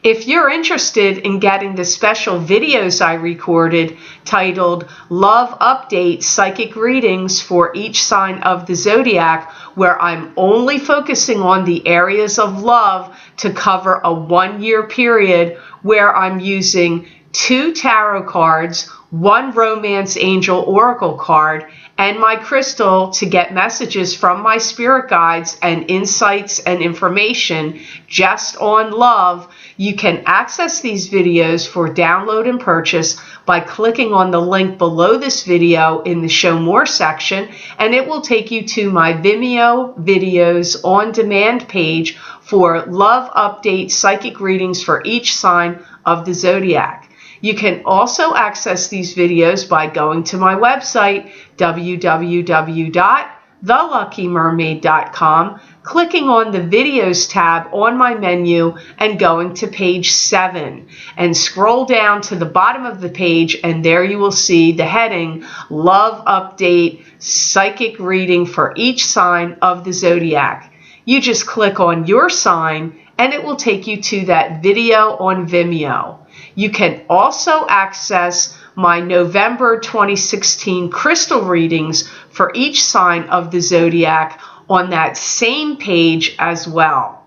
If you're interested in getting the special videos I recorded titled Love Update Psychic Readings for Each Sign of the Zodiac, where I'm only focusing on the areas of love to cover a 1-year period, where I'm using 2 tarot cards, 1 romance angel oracle card, and my crystal to get messages from my spirit guides and insights and information just on love, you can access these videos for download and purchase by clicking on the link below this video in the Show More section, and it will take you to my Vimeo videos on demand page for Love Update Psychic Readings for each sign of the Zodiac. You can also access these videos by going to my website, www.theluckymermaid.com, clicking on the Videos tab on my menu and going to page 7. And scroll down to the bottom of the page, and there you will see the heading, Love Update Psychic Reading for each sign of the Zodiac. You just click on your sign, and it will take you to that video on Vimeo. You can also access my November 2016 crystal readings for each sign of the Zodiac on that same page as well.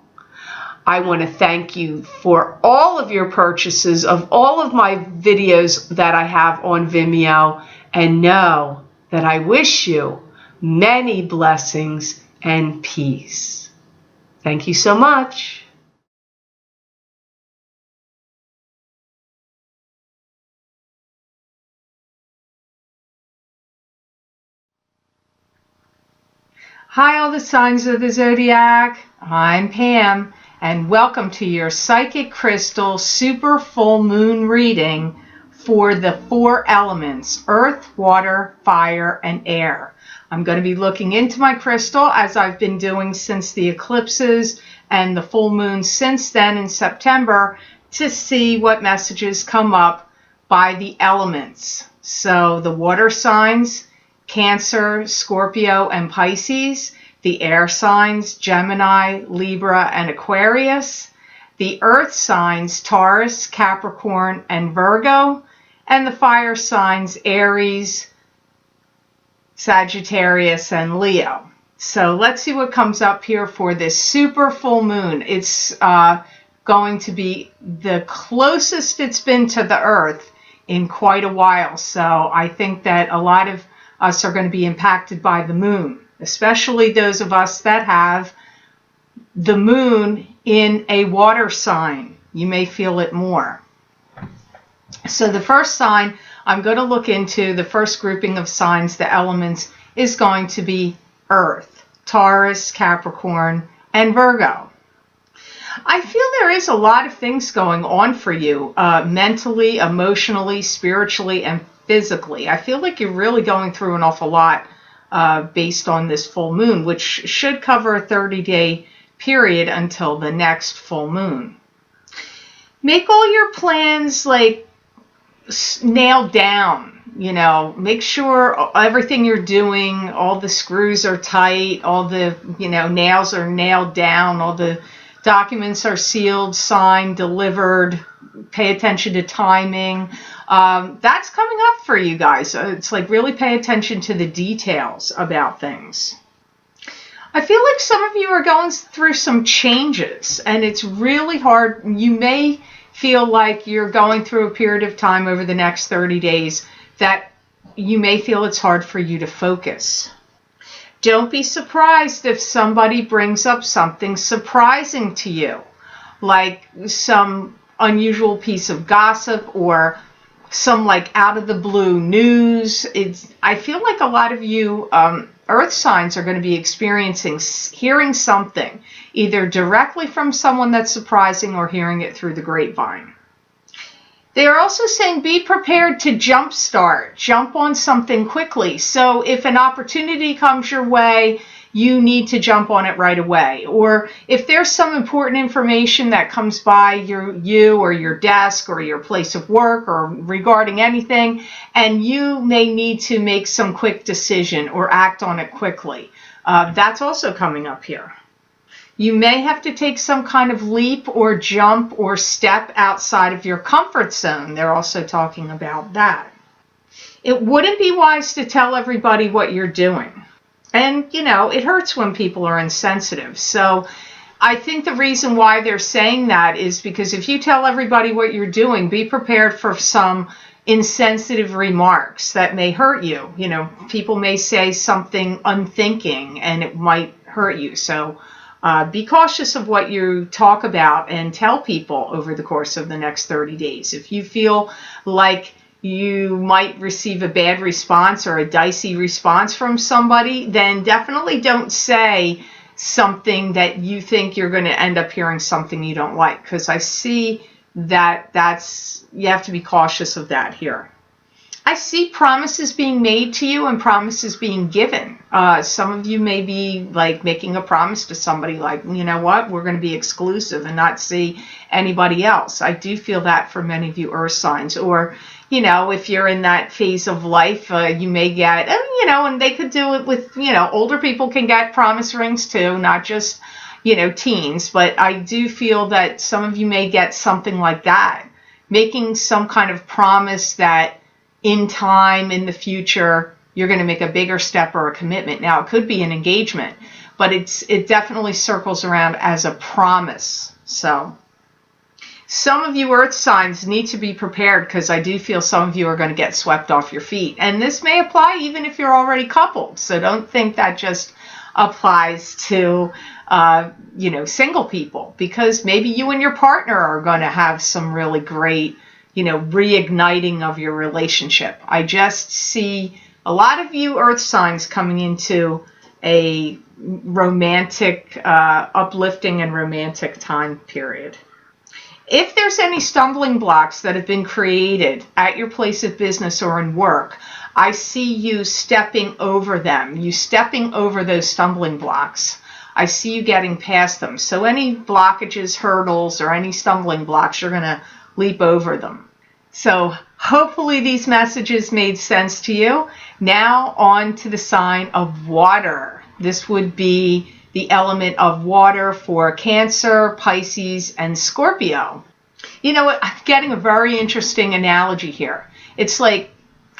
I want to thank you for all of your purchases of all of my videos that I have on Vimeo, and know that I wish you many blessings and peace. Thank you so much. Hi, all the signs of the Zodiac. I'm Pam, and welcome to your Psychic Crystal Super Full Moon reading for the 4 elements: earth, water, fire, and air. I'm going to be looking into my crystal, as I've been doing since the eclipses and the full moon since then in September, to see what messages come up by the elements. So the water signs, Cancer, Scorpio, and Pisces. The air signs, Gemini, Libra, and Aquarius. The earth signs, Taurus, Capricorn, and Virgo. And the fire signs, Aries, Sagittarius, and Leo. So let's see what comes up here for this super full moon. It's going to be the closest it's been to the earth in quite a while. So I think that a lot of us are going to be impacted by the moon, especially those of us that have the moon in a water sign. You may feel it more. So the first sign I'm going to look into, the first grouping of signs, the elements, is going to be earth, Taurus, Capricorn, and Virgo. I feel there is a lot of things going on for you, mentally, emotionally, spiritually, and physically. I feel like you're really going through an awful lot based on this full moon, which should cover a 30-day period until the next full moon. Make all your plans like nailed down, make sure everything you're doing, all the screws are tight, all the, nails are nailed down, all the documents are sealed, signed, delivered. Pay attention to timing. That's coming up for you guys. It's like really pay attention to the details about things. I feel like some of you are going through some changes, and it's really hard. You may feel like you're going through a period of time over the next 30 days that you may feel it's hard for you to focus. Don't be surprised if somebody brings up something surprising to you, like some unusual piece of gossip or some like out of the blue news. I feel like a lot of you earth signs are going to be hearing something either directly from someone that's surprising or hearing it through the grapevine. They are also saying be prepared to jump on something quickly. So if an opportunity comes your way, you need to jump on it right away. Or if there's some important information that comes by you or your desk or your place of work or regarding anything, and you may need to make some quick decision or act on it quickly, that's also coming up here. You may have to take some kind of leap or jump or step outside of your comfort zone. They're also talking about that. It wouldn't be wise to tell everybody what you're doing. And, it hurts when people are insensitive. So I think the reason why they're saying that is because if you tell everybody what you're doing, be prepared for some insensitive remarks that may hurt you. People may say something unthinking and it might hurt you. So be cautious of what you talk about and tell people over the course of the next 30 days. If you feel like you might receive a bad response or a dicey response from somebody, then definitely don't say something that you think you're going to end up hearing something you don't like, because I see that you have to be cautious of that here. I see promises being made to you and promises being given. Some of you may be like making a promise to somebody like, you know what, we're going to be exclusive and not see anybody else. I do feel that for many of you earth signs. Or, if you're in that phase of life, you may get, and they could do it with, older people can get promise rings too, not just, teens. But I do feel that some of you may get something like that, making some kind of promise that in time, in the future, you're going to make a bigger step or a commitment. Now, it could be an engagement, but it definitely circles around as a promise. So some of you earth signs need to be prepared, because I do feel some of you are going to get swept off your feet. And this may apply even if you're already coupled. So don't think that just applies to single people, because maybe you and your partner are going to have some really great reigniting of your relationship. I just see a lot of you earth signs coming into a romantic, uplifting and romantic time period. If there's any stumbling blocks that have been created at your place of business or in work, I see you stepping over them, you stepping over those stumbling blocks. I see you getting past them. So any blockages, hurdles, or any stumbling blocks, you're going to leap over them. So hopefully these messages made sense to you. Now on to the sign of water. This would be the element of water for Cancer, Pisces, and Scorpio. You know what? I'm getting a very interesting analogy here. It's like,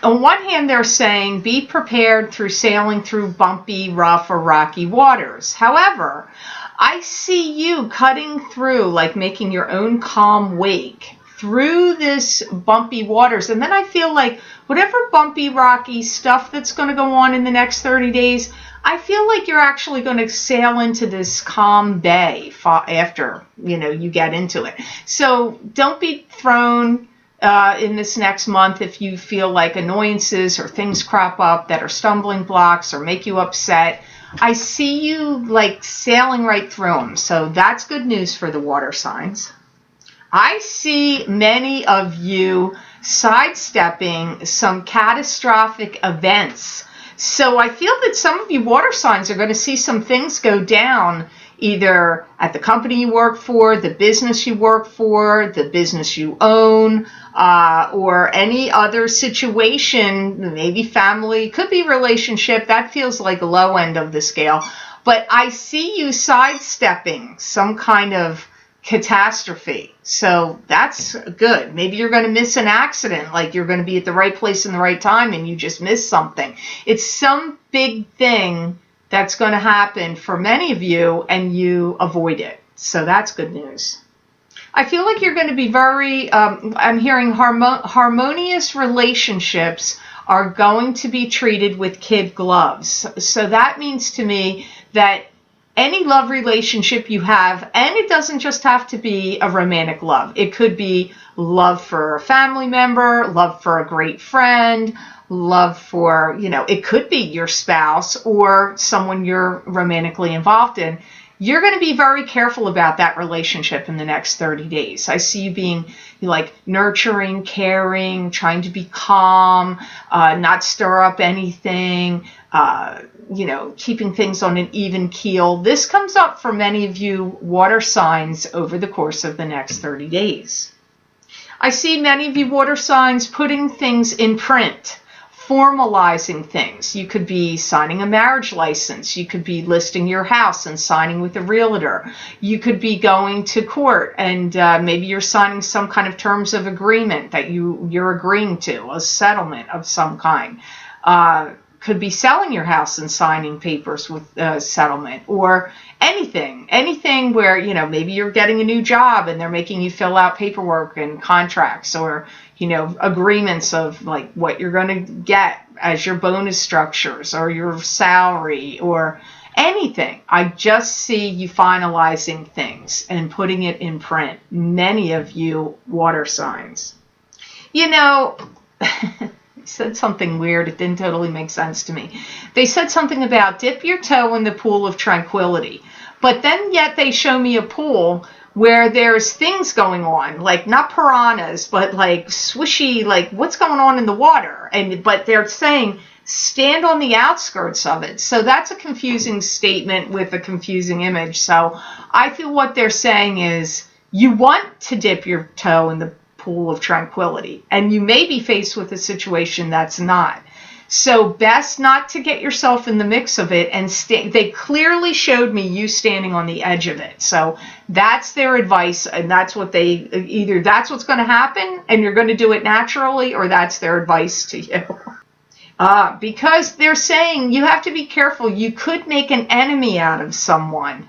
on one hand, they're saying be prepared through sailing through bumpy, rough, or rocky waters. However, I see you cutting through, like making your own calm wake through this bumpy waters. And then I feel like whatever bumpy, rocky stuff that's going to go on in the next 30 days, I feel like you're actually going to sail into this calm bay after, you get into it. So don't be thrown in this next month if you feel like annoyances or things crop up that are stumbling blocks or make you upset. I see you like sailing right through them. So that's good news for the water signs. I see many of you sidestepping some catastrophic events. So I feel that some of you water signs are going to see some things go down, either at the company you work for, the business you work for, the business you own, or any other situation, maybe family, could be relationship. That feels like a low end of the scale. But I see you sidestepping some kind of catastrophe. So that's good. Maybe you're going to miss an accident, like you're going to be at the right place in the right time and you just missed something. It's some big thing that's going to happen for many of you and you avoid it. So that's good news. I feel like you're going to be very, I'm hearing harmonious relationships are going to be treated with kid gloves. So that means to me that any love relationship you have, and it doesn't just have to be a romantic love. It could be love for a family member, love for a great friend, love for, it could be your spouse or someone you're romantically involved in. You're going to be very careful about that relationship in the next 30 days. I see you being like nurturing, caring, trying to be calm, not stir up anything, keeping things on an even keel. This comes up for many of you water signs over the course of the next 30 days. I see many of you water signs putting things in print formalizing things. You could be signing a marriage license. You could be listing your house and signing with a realtor. You could be going to court and maybe you're signing some kind of terms of agreement that you're agreeing to, a settlement of some kind. Could be selling your house and signing papers with settlement, or anything where, you know, maybe you're getting a new job and they're making you fill out paperwork and contracts, or, you know, agreements of like what you're going to get as your bonus structures or your salary or anything. I just see you finalizing things and putting it in print. Many of you water signs. You know, said something weird. It didn't totally make sense to me. They said something about dip your toe in the pool of tranquility. But then yet they show me a pool where there's things going on, like not piranhas, but like swishy, like what's going on in the water. But they're saying stand on the outskirts of it. So that's a confusing statement with a confusing image. So I feel what they're saying is you want to dip your toe in the pool of tranquility, and you may be faced with a situation that's not. So best not to get yourself in the mix of it, and they clearly showed me you standing on the edge of it. So that's their advice, and that's what either that's what's going to happen and you're going to do it naturally, or that's their advice to you. Because they're saying you have to be careful. You could make an enemy out of someone.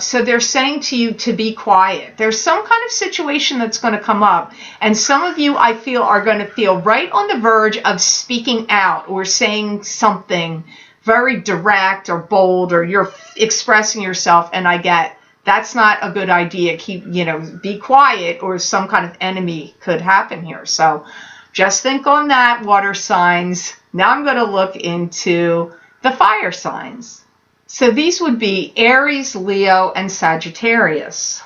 So they're saying to you to be quiet. There's some kind of situation that's going to come up, and some of you, I feel, are going to feel right on the verge of speaking out or saying something very direct or bold, or you're expressing yourself, and I get that's not a good idea. Be quiet, or some kind of enemy could happen here. So just think on that, water signs. Now I'm going to look into the fire signs. So these would be Aries, Leo, and Sagittarius.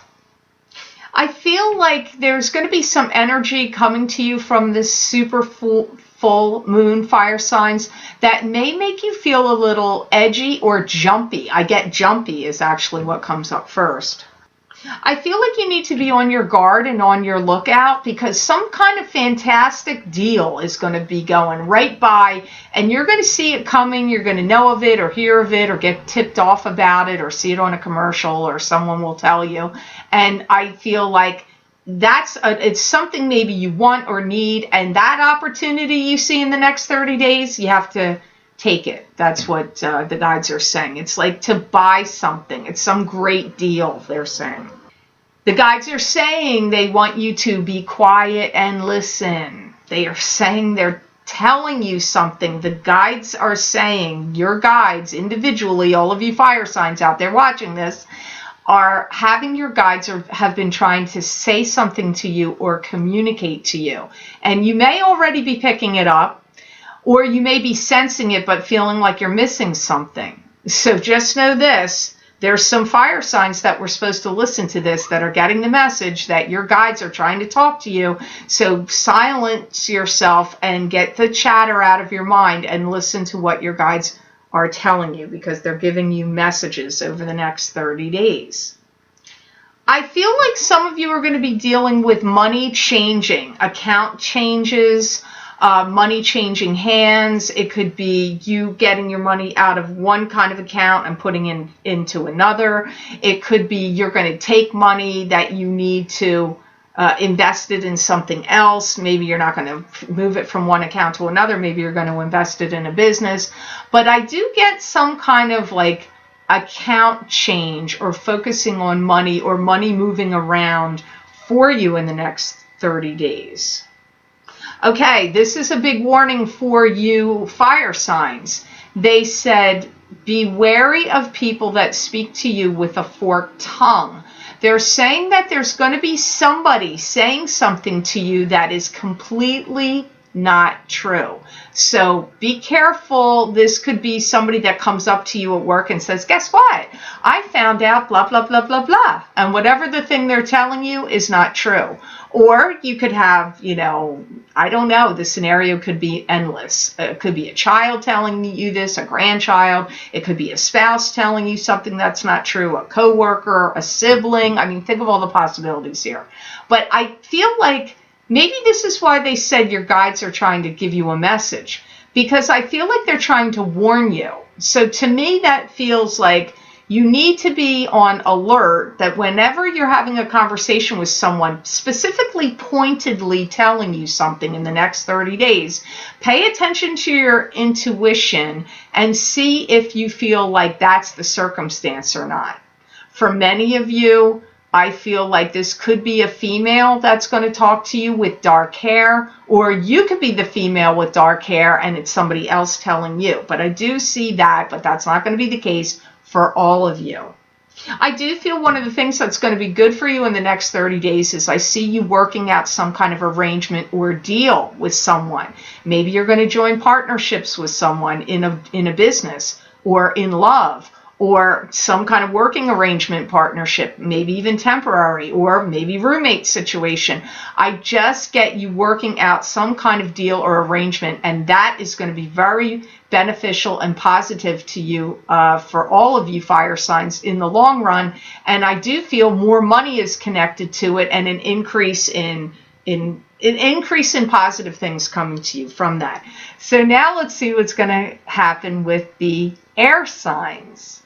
I feel like there's going to be some energy coming to you from this super full moon fire signs that may make you feel a little edgy or jumpy. I get jumpy is actually what comes up first. I feel like you need to be on your guard and on your lookout, because some kind of fantastic deal is going to be going right by, and you're going to see it coming. You're going to know of it or hear of it or get tipped off about it or see it on a commercial or someone will tell you. And I feel like it's something maybe you want or need, and that opportunity you see in the next 30 days, you have to take it. That's what the guides are saying. It's like to buy something. It's some great deal, they're saying. The guides are saying they want you to be quiet and listen. They are saying they're telling you something. The guides are saying, your guides individually, all of you fire signs out there watching this, are having your guides or have been trying to say something to you or communicate to you. And you may already be picking it up, or you may be sensing it but feeling like you're missing something. So just know this, there's some fire signs that we're supposed to listen to this that are getting the message that your guides are trying to talk to you. So silence yourself and get the chatter out of your mind and listen to what your guides are telling you, because they're giving you messages over the next 30 days. I feel like some of you are going to be dealing with money changing, account changes, money changing hands. It could be you getting your money out of one kind of account and putting into another. It could be you're going to take money that you need to invest it in something else. Maybe you're not going to move it from one account to another. Maybe you're going to invest it in a business. But I do get some kind of like account change or focusing on money or money moving around for you in the next 30 days. Okay, this is a big warning for you fire signs. They said, be wary of people that speak to you with a forked tongue. They're saying that there's going to be somebody saying something to you that is completely not true. So be careful. This could be somebody that comes up to you at work and says, guess what? I found out blah, blah, blah, blah, blah. And whatever the thing they're telling you is not true. Or you could have, I don't know, the scenario could be endless. It could be a child telling you this, a grandchild. It could be a spouse telling you something that's not true, a coworker, a sibling. I mean, think of all the possibilities here. But I feel like maybe this is why they said your guides are trying to give you a message, because I feel like they're trying to warn you. So to me, that feels like you need to be on alert that whenever you're having a conversation with someone, specifically pointedly telling you something in the next 30 days, pay attention to your intuition and see if you feel like that's the circumstance or not. For many of you, I feel like this could be a female that's going to talk to you with dark hair, or you could be the female with dark hair and it's somebody else telling you. But I do see that, but that's not going to be the case for all of you. I do feel one of the things that's going to be good for you in the next 30 days is I see you working out some kind of arrangement or deal with someone. Maybe you're going to join partnerships with someone in a business or in love, or some kind of working arrangement partnership, maybe even temporary, or maybe roommate situation. I just get you working out some kind of deal or arrangement, and that is going to be very beneficial and positive to you for all of you fire signs in the long run. And I do feel more money is connected to it, and an increase in positive things coming to you from that. So now let's see what's going to happen with the air signs.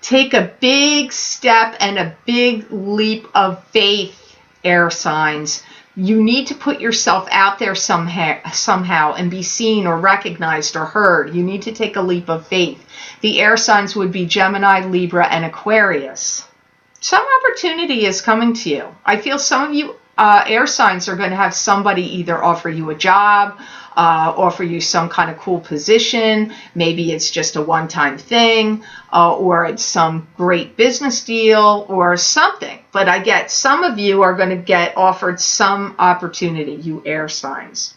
Take a big step and a big leap of faith, air signs. You need to put yourself out there somehow and be seen or recognized or heard. You need to take a leap of faith. The air signs would be Gemini, Libra, and Aquarius. Some opportunity is coming to you. I feel some of you air signs are going to have somebody either offer you a job, offer you some kind of cool position. Maybe it's just a one-time thing, or it's some great business deal or something. But I get some of you are going to get offered some opportunity, you air signs.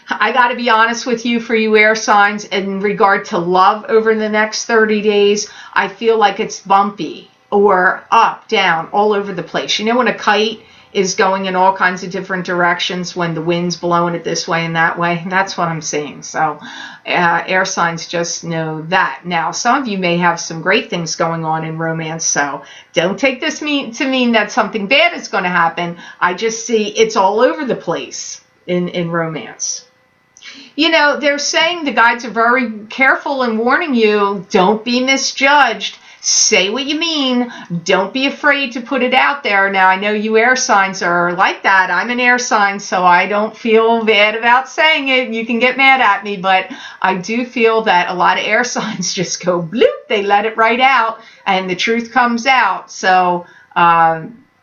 I got to be honest with you, for you air signs, in regard to love over the next 30 days, I feel like it's bumpy or up, down, all over the place. You know when a kite is going in all kinds of different directions when the wind's blowing it this way and that way? That's what I'm seeing. So air signs just know that. Now, some of you may have some great things going on in romance, so don't take this to mean that something bad is going to happen. I just see it's all over the place in romance. You know, they're saying, the guides are very careful and warning you, don't be misjudged. Say what you mean. Don't be afraid to put it out there. Now, I know you air signs are like that. I'm an air sign, so I don't feel bad about saying it. You can get mad at me, but I do feel that a lot of air signs just go bloop. They let it right out, and the truth comes out. So,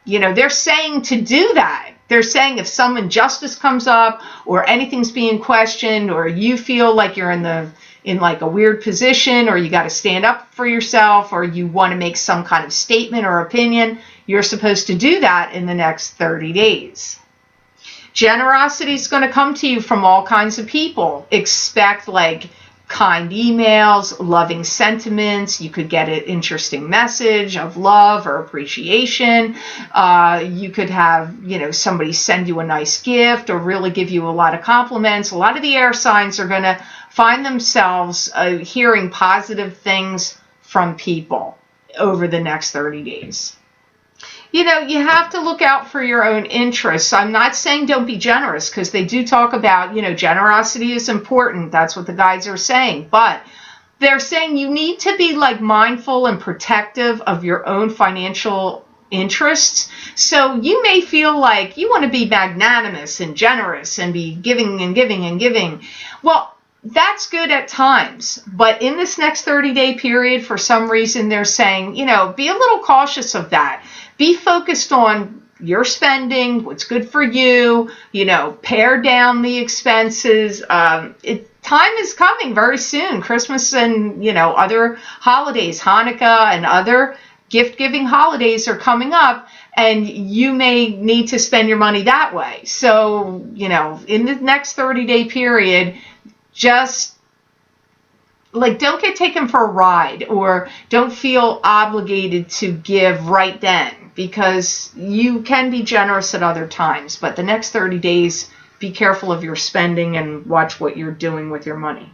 you know, they're saying to do that. They're saying if some injustice comes up or anything's being questioned, or you feel like you're in like a weird position, or you got to stand up for yourself, or you want to make some kind of statement or opinion, you're supposed to do that in the next 30 days. Generosity is going to come to you from all kinds of people. Expect like kind emails, loving sentiments. You could get an interesting message of love or appreciation. You could have, you know, somebody send you a nice gift or really give you a lot of compliments. A lot of the air signs are going to find themselves hearing positive things from people over the next 30 days. You know, you have to look out for your own interests. I'm not saying don't be generous, because they do talk about, you know, generosity is important. That's what the guides are saying. But they're saying you need to be like mindful and protective of your own financial interests. So you may feel like you want to be magnanimous and generous and be giving and giving and giving. Well, that's good at times, but in this next 30-day period, for some reason, they're saying, you know, be a little cautious of that. Be focused on your spending, what's good for you, you know, pare down the expenses. Time is coming very soon. Christmas and, you know, other holidays, Hanukkah and other gift-giving holidays are coming up, and you may need to spend your money that way. So, you know, in the next 30-day period, just like, don't get taken for a ride, or don't feel obligated to give right then, because you can be generous at other times. But the next 30 days, be careful of your spending and watch what you're doing with your money.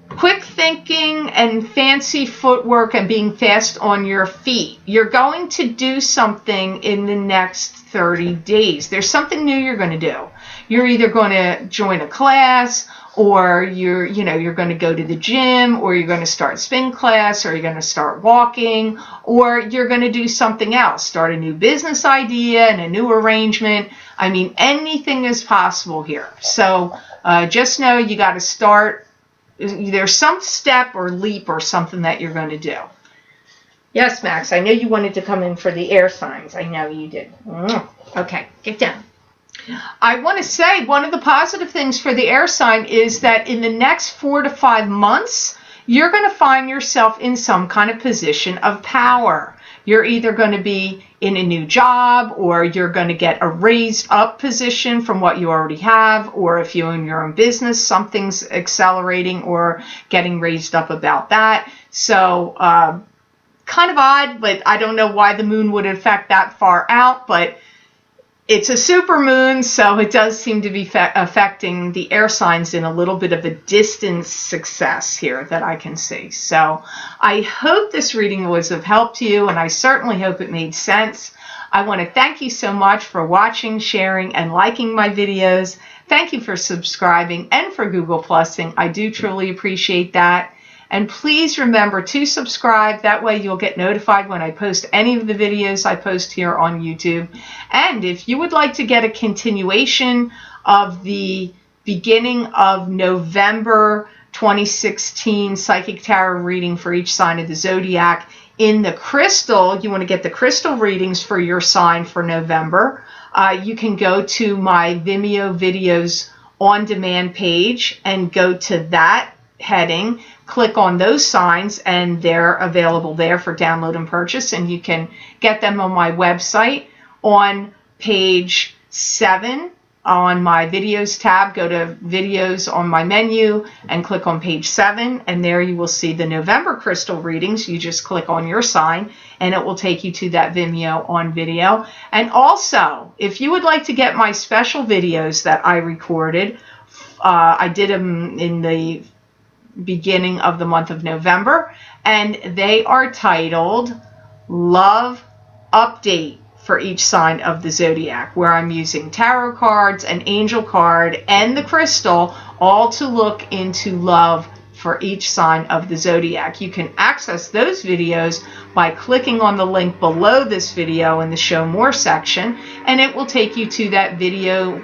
Quick thinking and fancy footwork and being fast on your feet. You're going to do something in the next 30 days. There's something new you're going to do. you're either going to join a class, or you're going to go to the gym, or you're going to start spin class, or you're going to start walking, or you're going to do something else, start a new business idea and a new arrangement. I mean, anything is possible here. So just know you got to start. There's some step or leap or something that you're going to do. Yes, Max, I know you wanted to come in for the air signs. I know you did. Okay, get down. I want to say one of the positive things for the air sign is that in the next 4 to 5 months, you're going to find yourself in some kind of position of power. You're either going to be in a new job, or you're going to get a raised up position from what you already have, or if you own your own business, something's accelerating or getting raised up about that. So kind of odd, but I don't know why the moon would affect that far out, but it's a super moon, so it does seem to be affecting the air signs in a little bit of a distance success here that I can see. So I hope this reading was of help to you, and I certainly hope it made sense. I want to thank you so much for watching, sharing, and liking my videos. Thank you for subscribing and for Google Plusing. I do truly appreciate that. And please remember to subscribe. That way you'll get notified when I post any of the videos I post here on YouTube. And if you would like to get a continuation of the beginning of November 2016 Psychic Tarot reading for each sign of the zodiac in the crystal, you want to get the crystal readings for your sign for November, you can go to my Vimeo videos on demand page and go to that heading, click on those signs, and they're available there for download and purchase, and you can get them on my website on page 7 on my videos tab. Go to videos on my menu and click on page 7, and there you will see the November crystal readings. You just click on your sign and it will take you to that Vimeo on video. And also, if you would like to get my special videos that I recorded, I did them in the beginning of the month of November, and they are titled Love Update for each sign of the zodiac, where I'm using tarot cards, an angel card, and the crystal, all to look into love for each sign of the zodiac. You can access those videos by clicking on the link below this video in the Show More section, and it will take you to that video,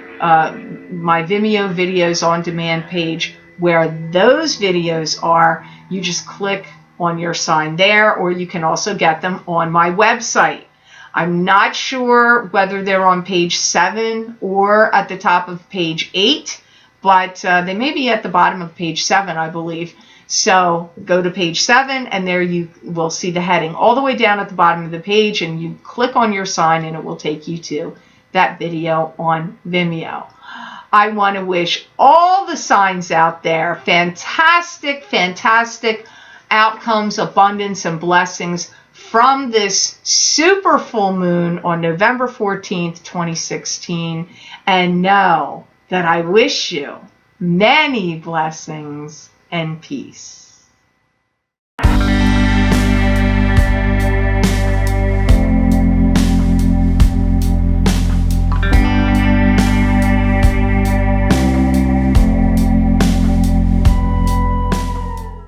my Vimeo videos on demand page, where those videos are. You just click on your sign there, or you can also get them on my website. I'm not sure whether they're on page 7 or at the top of page 8, but they may be at the bottom of page 7, I believe. So go to page 7, and there you will see the heading all the way down at the bottom of the page, and you click on your sign and it will take you to that video on Vimeo. I want to wish all the signs out there fantastic, fantastic outcomes, abundance, and blessings from this super full moon on November 14th, 2016. And know that I wish you many blessings and peace.